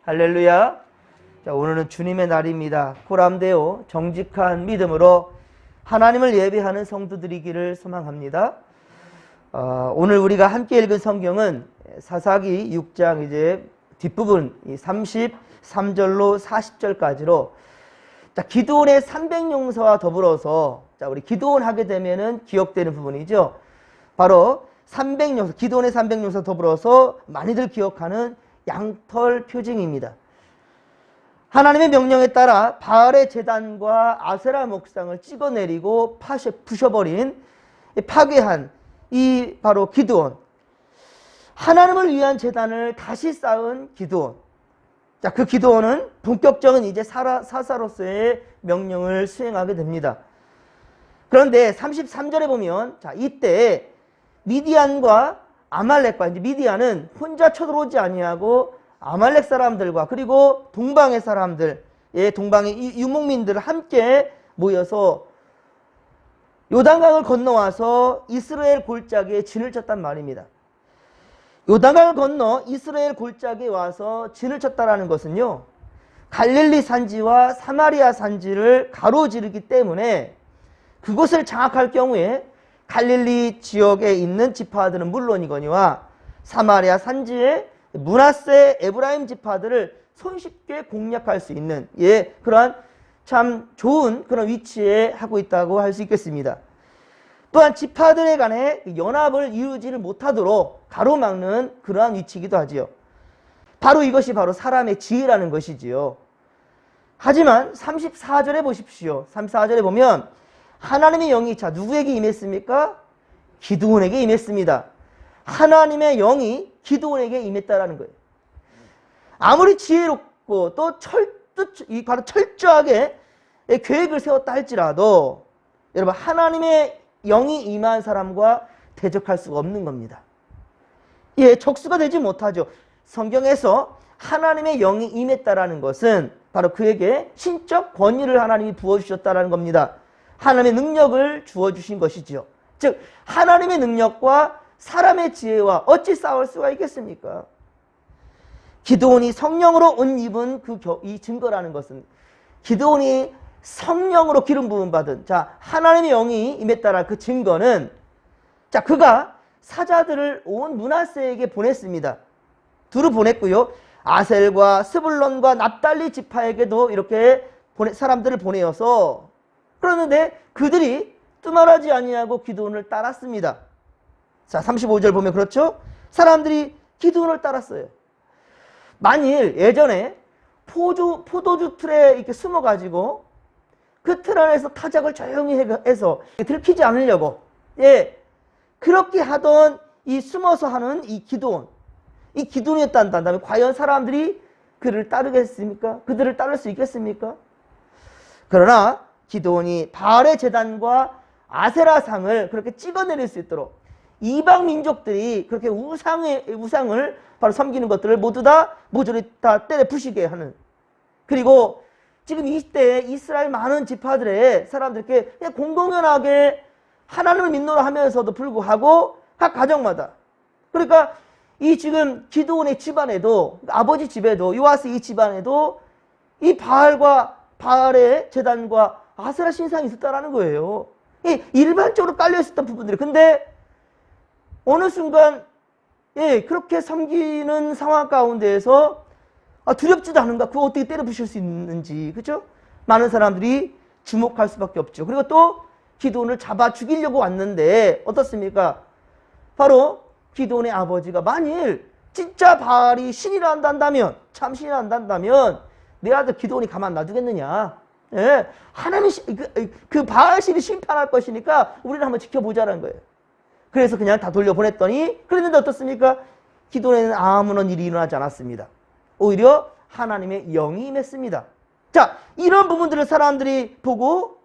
할렐루야. 자, 오늘은 주님의 날입니다. 코람데오 정직한 믿음으로 하나님을 예배하는 성도들이기를 소망합니다. 오늘 우리가 함께 읽은 성경은 사사기 6장 이제 뒷부분 33절로 40절까지로 자, 기드온의 300용사와 더불어서 자, 우리 기드온 하게 되면은 기억되는 부분이죠. 바로 300용사, 기드온의 300용사 더불어서 많이들 기억하는 양털 표징입니다. 하나님의 명령에 따라 바알의 제단과 아세라 목상을 찍어내리고 부셔버린 파괴한 이 바로 기드온. 하나님을 위한 제단을 다시 쌓은 기드온. 자, 그 기드온은 본격적인 이제 사사로서의 명령을 수행하게 됩니다. 그런데 33절에 보면 자, 이때 미디안과 아말렉과 이제 미디안은 혼자 쳐들어오지 아니하고 아말렉 사람들과 그리고 동방의 사람들, 동방의 유목민들 함께 모여서 요단강을 건너와서 이스라엘 골짜기에 진을 쳤단 말입니다. 요단강을 건너 이스라엘 골짜기에 와서 진을 쳤다라는 것은요, 갈릴리 산지와 사마리아 산지를 가로지르기 때문에 그곳을 장악할 경우에 갈릴리 지역에 있는 지파들은 물론이거니와 사마리아 산지의 므낫세 에브라임 지파들을 손쉽게 공략할 수 있는 그러한 참 좋은 그런 위치에 하고 있다고 할 수 있겠습니다. 또한 지파들에 간에 연합을 이루지를 못하도록 가로막는 그러한 위치이기도 하지요. 바로 이것이 바로 사람의 지혜라는 것이지요. 하지만 34절에 보십시오. 34절에 보면 하나님의 영이 자 누구에게 임했습니까? 기드온에게 임했습니다. 하나님의 영이 기드온에게 임했다라는 거예요. 아무리 지혜롭고 또 바로 철저하게 계획을 세웠다 할지라도 여러분 하나님의 영이 임한 사람과 대적할 수가 없는 겁니다. 적수가 되지 못하죠. 성경에서 하나님의 영이 임했다라는 것은 바로 그에게 신적 권위를 하나님이 부어주셨다라는 겁니다. 하나님의 능력을 주어주신 것이죠. 즉 하나님의 능력과 사람의 지혜와 어찌 싸울 수가 있겠습니까? 기드온이 성령으로 옷 입은 이 증거라는 것은 기드온이 성령으로 기름 부음 받은 자 하나님의 영이 임했다라 그 증거는 자 그가 사자들을 온 므낫세에게 보냈습니다. 두루 보냈고요. 아셀과 스불론과 납달리 지파에게도 이렇게 사람들을 보내어서 그러는데 그들이 뜸말하지 아니하고 기드온을 따랐습니다. 자 35절 보면 그렇죠? 사람들이 기드온을 따랐어요. 만일 예전에 포도주 틀에 이렇게 숨어가지고 그 틀 안에서 타작을 조용히 해서 들키지 않으려고 그렇게 하던 이 숨어서 하는 이 기드온이었다면 과연 사람들이 그를 따르겠습니까? 그들을 따를 수 있겠습니까? 그러나 기드온이 바알의 제단과 아세라상을 그렇게 찍어내릴 수 있도록 이방 민족들이 그렇게 우상을 바로 섬기는 것들을 모조리 다 때려 부시게 하는 그리고 지금 이때에 이스라엘 많은 지파들의 사람들께 그냥 공공연하게 하나님을 믿노라 하면서도 불구하고 각 가정마다 그러니까 이 지금 기드온의 집안에도 아버지 집에도 요아스 이 집안에도 이 바알의 제단과 아세라 신상이 있었다라는 거예요. 일반적으로 깔려 있었던 부분들이 근데 어느 순간 그렇게 섬기는 상황 가운데에서 두렵지도 않은가? 그거 어떻게 때려 부실 수 있는지 그렇죠? 많은 사람들이 주목할 수밖에 없죠. 그리고 또 기드온을 잡아 죽이려고 왔는데 어떻습니까? 바로 기드온의 아버지가 만일 진짜 바알이 신이라 한다면 참 신이라 한다면 내 아들 기드온이 가만 놔두겠느냐? 하나님이 그 바알 신이 심판할 것이니까 우리는 한번 지켜보자는 거예요. 그래서 그냥 다 돌려보냈더니 그랬는데 어떻습니까? 기드온에는 아무런 일이 일어나지 않았습니다. 오히려 하나님의 영이 임했습니다. 자, 이런 부분들을 사람들이 보고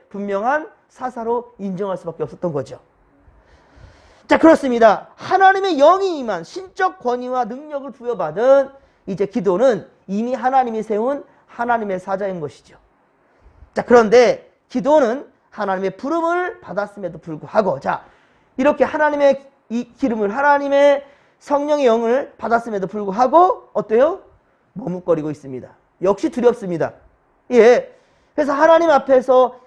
분명한 사사로 인정할 수밖에 없었던 거죠. 자, 그렇습니다. 하나님의 영이 임한 신적 권위와 능력을 부여받은 이제 기드온은 이미 하나님이 세운 하나님의 사자인 것이죠. 자, 그런데 기드온은 하나님의 부름을 받았음에도 불구하고 자, 이렇게 하나님의 이 기름을 하나님의 성령의 영을 받았음에도 불구하고 어때요? 머뭇거리고 있습니다. 역시 두렵습니다. 예. 그래서 하나님 앞에서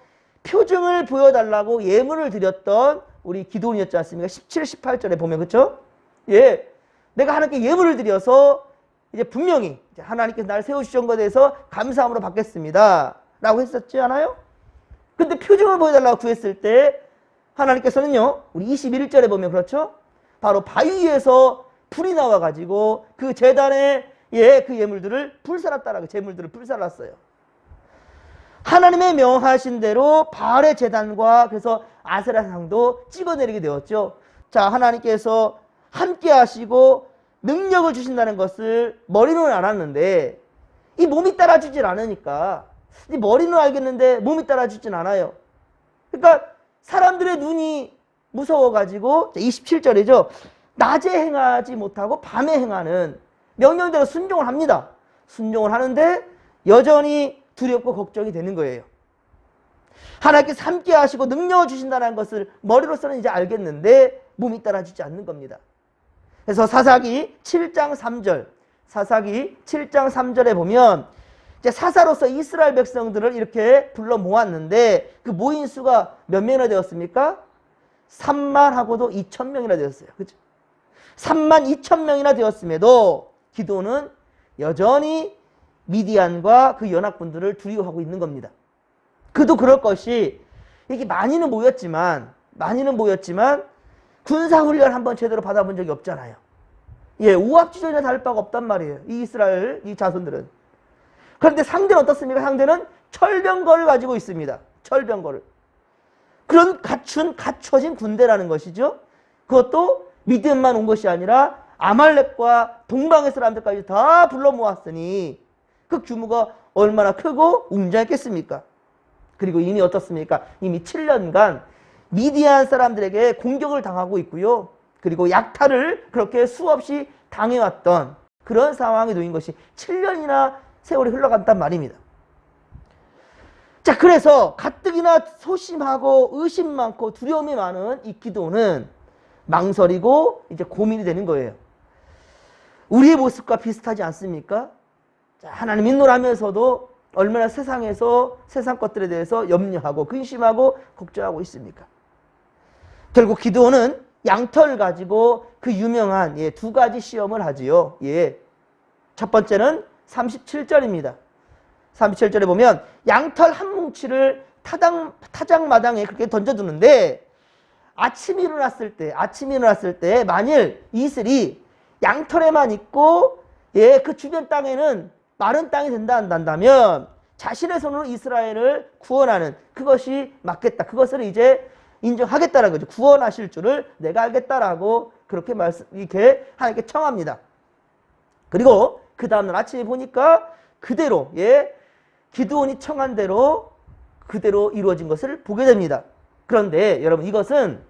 표징을 보여달라고 예물을 드렸던 우리 기도원이었지 않습니까? 17, 18절에 보면, 그렇죠? 예. 내가 하나님께 예물을 드려서 이제 분명히 하나님께서 나를 세우시던 것에 대해서 감사함으로 받겠습니다 라고 했었지 않아요? 근데 표징을 보여달라고 구했을 때 하나님께서는요, 우리 21절에 보면, 그렇죠? 바로 바위에서 불이 나와가지고 그 제단에 그 예물들을 불살랐다라고, 제물들을 불살랐어요. 하나님의 명하신 대로 바알의 제단과 그래서 아세라상도 찍어내리게 되었죠. 자, 하나님께서 함께 하시고 능력을 주신다는 것을 머리로는 알았는데 이 몸이 따라주질 않으니까, 이 머리는 알겠는데 몸이 따라주진 않아요. 그러니까 사람들의 눈이 무서워가지고 27절이죠. 낮에 행하지 못하고 밤에 행하는 명령대로 순종을 합니다. 순종을 하는데 여전히 두렵고 걱정이 되는 거예요. 하나님께서 함께 하시고 능력을 주신다는 것을 머리로서는 이제 알겠는데 몸이 따라주지 않는 겁니다. 그래서 사사기 7장 3절, 사사기 7장 3절에 보면 이제 사사로서 이스라엘 백성들을 이렇게 불러 모았는데 그 모인 수가 몇 명이나 되었습니까? 3만하고도 2,000명이나 되었어요. 그죠? 3만 2,000명이나 되었음에도 기도는 여전히 미디안과 그 연합군들을 두려워하고 있는 겁니다. 그도 그럴 것이 이게 많이는 모였지만 군사훈련 한번 제대로 받아본 적이 없잖아요. 예, 우압지존이나 다를 바가 없단 말이에요. 이 이스라엘 이 자손들은. 그런데 상대는 어떻습니까? 상대는 철병거를 가지고 있습니다. 철병거를. 그런 갖춰진 군대라는 것이죠. 그것도 미디안만 온 것이 아니라 아말렉과 동방의 사람들까지 다 불러 모았으니 그 규모가 얼마나 크고 웅장했겠습니까? 그리고 이미 어떻습니까? 이미 7년간 미디안 사람들에게 공격을 당하고 있고요. 그리고 약탈을 그렇게 수없이 당해왔던 그런 상황에 놓인 것이 7년이나 세월이 흘러간단 말입니다. 자, 그래서 가뜩이나 소심하고 의심 많고 두려움이 많은 이 기도는 망설이고 이제 고민이 되는 거예요. 우리의 모습과 비슷하지 않습니까? 자, 하나님 믿노라면서도 얼마나 세상에서 세상 것들에 대해서 염려하고 근심하고 걱정하고 있습니까? 결국 기도는 양털을 가지고 그 유명한 두 가지 시험을 하지요. 첫 번째는 37절입니다. 37절에 보면 양털 한 뭉치를 타작마당에 그렇게 던져두는데 아침이 일어났을 때 만일 이슬이 양털에만 있고 그 주변 땅에는 마른 땅이 된다면 자신의 손으로 이스라엘을 구원하는 그것이 맞겠다. 그것을 이제 인정하겠다는 거죠. 구원하실 줄을 내가 알겠다라고 그렇게 이렇게 하나님께 청합니다. 그리고 그 다음날 아침에 보니까 그대로 기드온이 청한 대로 그대로 이루어진 것을 보게 됩니다. 그런데 여러분, 이것은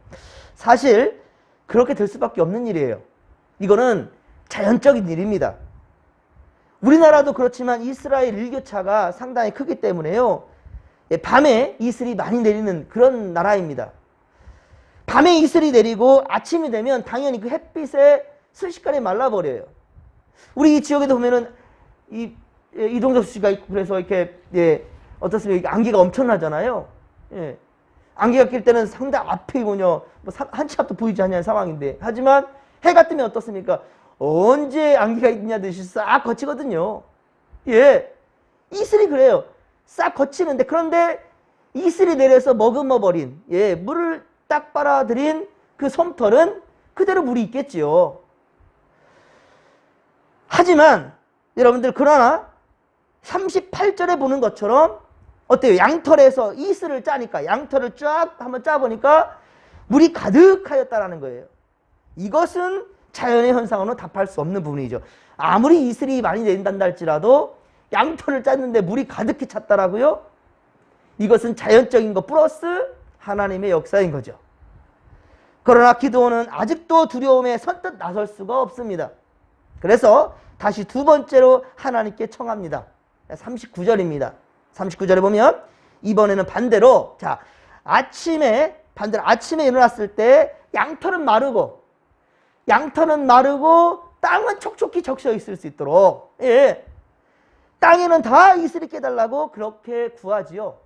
사실 그렇게 될 수밖에 없는 일이에요. 이거는 자연적인 일입니다. 우리나라도 그렇지만 이스라엘 일교차가 상당히 크기 때문에요. 밤에 이슬이 많이 내리는 그런 나라입니다. 밤에 이슬이 내리고 아침이 되면 당연히 그 햇빛에 순식간에 말라버려요. 우리 이 지역에도 보면은 이동석 씨가 있고 그래서 이렇게 어떻습니까? 안개가 엄청나잖아요. 안개가 낄 때는 상당 앞이 한치 앞도 보이지 않는 상황인데, 하지만 해가 뜨면 어떻습니까? 언제 안개가 있냐 듯이 싹 거치거든요. 이슬이 그래요. 싹 거치는데, 그런데 이슬이 내려서 머금어버린 물을 딱 빨아들인 그 솜털은 그대로 물이 있겠지요. 하지만 여러분들, 그러나 38절에 보는 것처럼 어때요? 양털에서 이슬을 짜니까, 양털을 쫙 한번 짜보니까 물이 가득하였다라는 거예요. 이것은 자연의 현상으로는 답할 수 없는 부분이죠. 아무리 이슬이 많이 내린단다 할지라도 양털을 짰는데 물이 가득히 찼다라고요? 이것은 자연적인 것 플러스 하나님의 역사인 거죠. 그러나 기드온은 아직도 두려움에 선뜻 나설 수가 없습니다. 그래서 다시 두 번째로 하나님께 청합니다. 39절입니다. 39절에 보면 이번에는 반대로, 자, 아침에 일어났을 때 양털은 마르고 땅은 촉촉히 적셔 있을 수 있도록 땅에는 다 이슬이 깨달라고 그렇게 구하지요.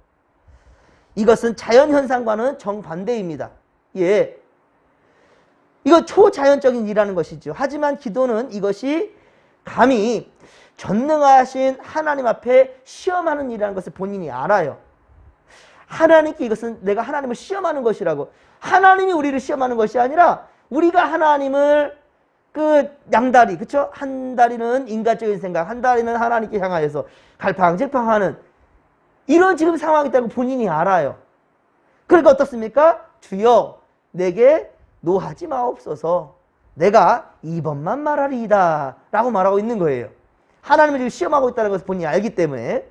이것은 자연현상과는 정반대입니다. 예. 이거 초자연적인 일이라는 것이죠. 하지만 기도는 이것이 감히 전능하신 하나님 앞에 시험하는 일이라는 것을 본인이 알아요. 하나님께 이것은 내가 하나님을 시험하는 것이라고. 하나님이 우리를 시험하는 것이 아니라 우리가 하나님을 양다리, 그쵸? 한 다리는 인간적인 생각, 한 다리는 하나님께 향하여서 갈팡질팡하는 이런 지금 상황이 있다고 본인이 알아요. 그러니까 어떻습니까? 주여 내게 노하지 마옵소서. 내가 이번만 말하리이다 라고 말하고 있는 거예요. 하나님을 지금 시험하고 있다는 것을 본인이 알기 때문에.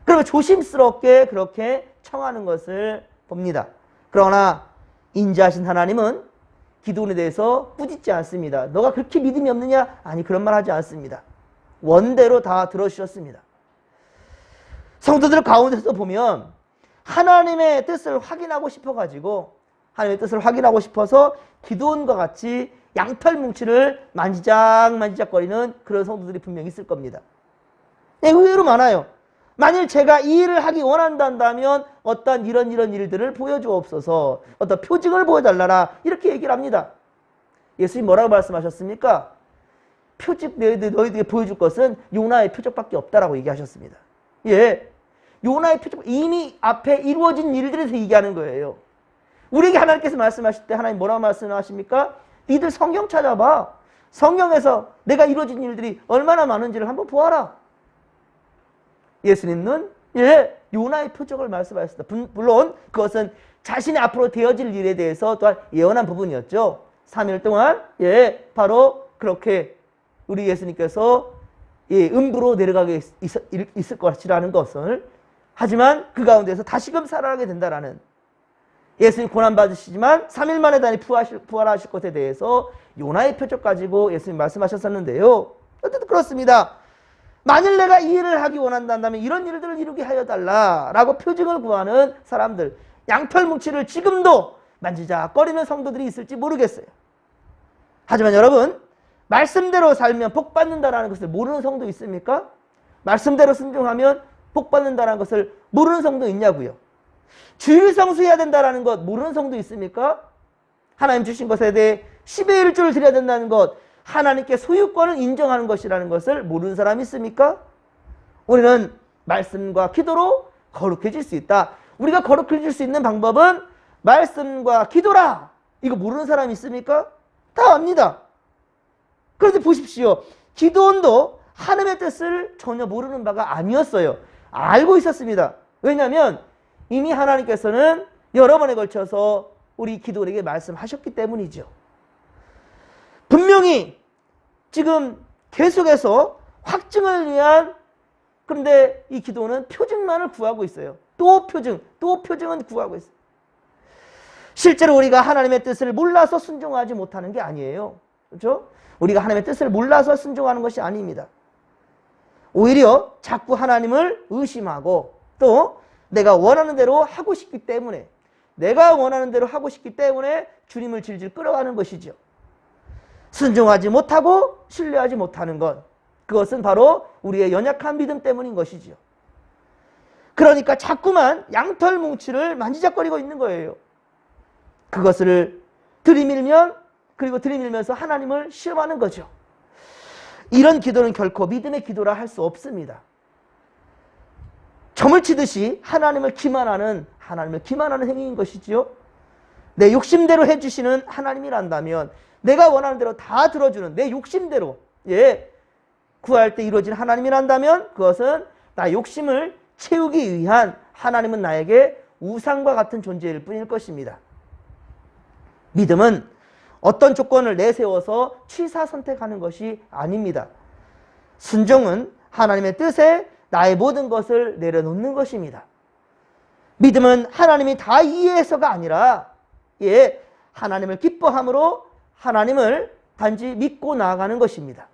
그러면 조심스럽게 그렇게 청하는 것을 봅니다. 그러나 인자하신 하나님은 기도원에 대해서 꾸짖지 않습니다. 너가 그렇게 믿음이 없느냐? 아니, 그런 말 하지 않습니다. 원대로 다 들어주셨습니다. 성도들 가운데서 보면 하나님의 뜻을 확인하고 싶어가지고 하나님의 뜻을 확인하고 싶어서 기도원과 같이 양털 뭉치를 만지작거리는 그런 성도들이 분명히 있을 겁니다. 네, 의외로 많아요. 만일 제가 이 일을 하기 원한다면 어떤 이런 일들을 보여주옵소서, 어떤 표징을 보여달라라 이렇게 얘기를 합니다. 예수님 뭐라고 말씀하셨습니까? 표징 너희들에게 보여줄 것은 요나의 표적밖에 없다라고 얘기하셨습니다. 예, 요나의 표적 이미 앞에 이루어진 일들에서 얘기하는 거예요. 우리에게 하나님께서 말씀하실 때 하나님 뭐라고 말씀하십니까? 니들 성경 찾아봐. 성경에서 내가 이루어진 일들이 얼마나 많은지를 한번 보아라. 예수님은 요나의 표적을 말씀하셨습니다. 물론 그것은 자신의 앞으로 되어질 일에 대해서 또한 예언한 부분이었죠. 3일 동안 바로 그렇게 우리 예수님께서 음부로 내려가게 있을 것이라는 것을, 하지만 그 가운데서 다시금 살아나게 된다라는, 예수님 고난받으시지만 3일 만에 다시 부활하실 것에 대해서 요나의 표적 가지고 예수님 말씀하셨었는데요. 어쨌든 그렇습니다. 만일 내가 이 일을 하기 원한다면 이런 일들을 이루게 하여 달라라고 표징을 구하는 사람들, 양털 뭉치를 지금도 만지작거리는 성도들이 있을지 모르겠어요. 하지만 여러분, 말씀대로 살면 복 받는다라는 것을 모르는 성도 있습니까? 말씀대로 순종하면 복 받는다라는 것을 모르는 성도 있냐고요. 주일 성수해야 된다라는 것 모르는 성도 있습니까? 하나님 주신 것에 대해 10의 1조를 드려야 된다는 것, 하나님께 소유권을 인정하는 것이라는 것을 모르는 사람이 있습니까? 우리는 말씀과 기도로 거룩해질 수 있다. 우리가 거룩해질 수 있는 방법은 말씀과 기도라. 이거 모르는 사람이 있습니까? 다 압니다. 그런데 보십시오. 기도원도 하나님의 뜻을 전혀 모르는 바가 아니었어요. 알고 있었습니다. 왜냐하면 이미 하나님께서는 여러 번에 걸쳐서 우리 기도원에게 말씀하셨기 때문이죠. 분명히 지금 계속해서 확증을 위한, 그런데 이 기도는 표징만을 구하고 있어요. 또 표징은 구하고 있어요. 실제로 우리가 하나님의 뜻을 몰라서 순종하지 못하는 게 아니에요. 그렇죠? 우리가 하나님의 뜻을 몰라서 순종하는 것이 아닙니다. 오히려 자꾸 하나님을 의심하고 또 내가 원하는 대로 하고 싶기 때문에 주님을 질질 끌어가는 것이죠. 순종하지 못하고 신뢰하지 못하는 것, 그것은 바로 우리의 연약한 믿음 때문인 것이죠. 그러니까 자꾸만 양털 뭉치를 만지작거리고 있는 거예요. 그것을 들이밀면서 하나님을 시험하는 거죠. 이런 기도는 결코 믿음의 기도라 할 수 없습니다. 점을 치듯이 하나님을 기만하는 행위인 것이지요. 내 욕심대로 해주시는 하나님이란다면, 내가 원하는 대로 다 들어주는 내 욕심대로 구할 때 이루어진 하나님이란다면, 그것은 나 욕심을 채우기 위한, 하나님은 나에게 우상과 같은 존재일 뿐일 것입니다. 믿음은 어떤 조건을 내세워서 취사 선택하는 것이 아닙니다. 순종은 하나님의 뜻에 나의 모든 것을 내려놓는 것입니다. 믿음은 하나님이 다 이해해서가 아니라 하나님을 기뻐함으로 하나님을 단지 믿고 나아가는 것입니다.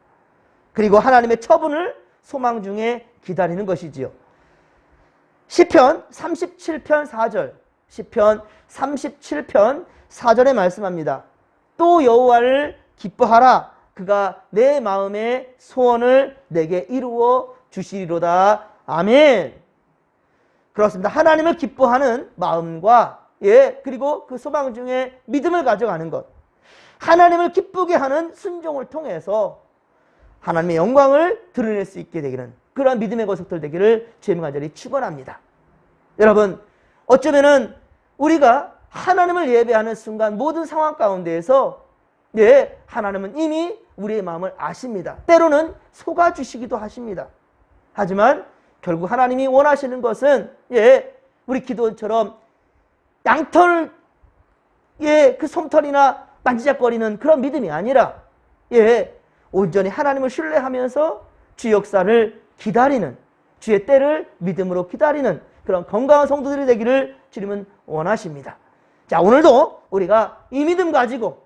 그리고 하나님의 처분을 소망 중에 기다리는 것이지요. 시편 37편 4절, 시편 37편 4절에 말씀합니다. 또 여호와를 기뻐하라. 그가 내 마음의 소원을 내게 이루어 주시리로다. 아멘. 그렇습니다. 하나님을 기뻐하는 마음과 그리고 그 소망 중에 믿음을 가져가는 것, 하나님을 기쁘게 하는 순종을 통해서 하나님의 영광을 드러낼 수 있게 되기는 그러한 믿음의 거석들 되기를 주님의 간절히 축원합니다. 여러분, 어쩌면은 우리가 하나님을 예배하는 순간 모든 상황 가운데에서 하나님은 이미 우리의 마음을 아십니다. 때로는 속아주시기도 하십니다. 하지만 결국 하나님이 원하시는 것은 우리 기도원처럼 양털 그 솜털이나 만지작거리는 그런 믿음이 아니라 온전히 하나님을 신뢰하면서 주 역사를 기다리는, 주의 때를 믿음으로 기다리는 그런 건강한 성도들이 되기를 주님은 원하십니다. 자, 오늘도 우리가 이 믿음 가지고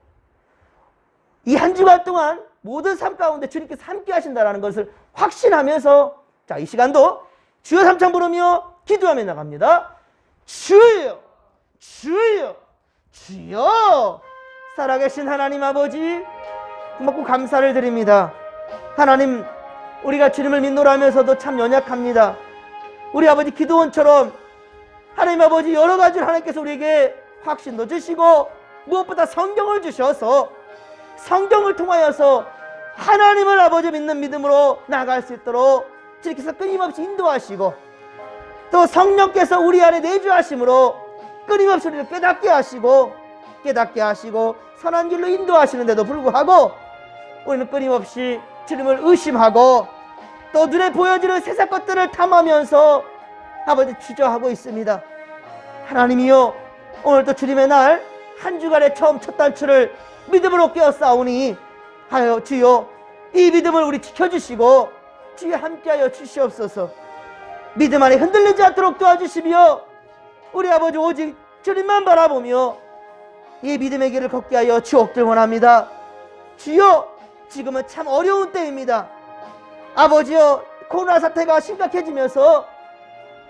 이 한 주간 동안 모든 삶 가운데 주님께서 함께 하신다는 것을 확신하면서 자, 이 시간도 주여 삼창 부르며 기도하며 나갑니다. 주여, 주여, 주여. 살아계신 하나님 아버지, 고맙고 감사를 드립니다. 하나님, 우리가 주님을 믿노라 하면서도 참 연약합니다. 우리 아버지 기도원처럼 하나님 아버지 여러 가지를 하나님께서 우리에게 확신도 주시고 무엇보다 성경을 주셔서 성경을 통하여서 하나님을 아버지 믿는 믿음으로 나아갈 수 있도록 주님께서 끊임없이 인도하시고 또 성령께서 우리 안에 내주하심으로 끊임없이 우리를 깨닫게 하시고 선한 길로 인도하시는데도 불구하고 우리는 끊임없이 주님을 의심하고 또 눈에 보여지는 세상 것들을 탐하면서 아버지 주저하고 있습니다. 하나님이여, 오늘도 주님의 날 한 주간의 처음 첫 단추를 믿음으로 깨어싸우니 하여 주여 이 믿음을 우리 지켜주시고 주여 함께하여 주시옵소서. 믿음 안에 흔들리지 않도록 도와주시며 우리 아버지 오직 주님만 바라보며 이 믿음의 길을 걷게 하여 주옵길 원합니다. 주여, 지금은 참 어려운 때입니다. 아버지여, 코로나 사태가 심각해지면서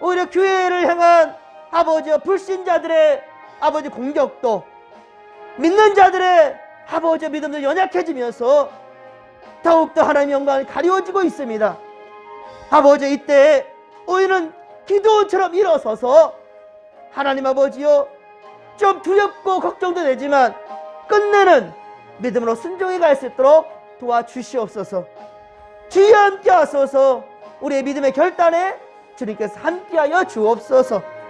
오히려 교회를 향한 아버지여 불신자들의 아버지 공격도 믿는 자들의 아버지여 믿음도 연약해지면서 더욱더 하나님의 영광이 가려워지고 있습니다. 아버지, 이때 우리는 기도원처럼 일어서서 하나님 아버지여 좀 두렵고 걱정도 되지만 끝내는 믿음으로 순종해 갈 수 있도록 도와주시옵소서. 주여 함께 하소서. 우리의 믿음의 결단에 주님께서 함께하여 주옵소서.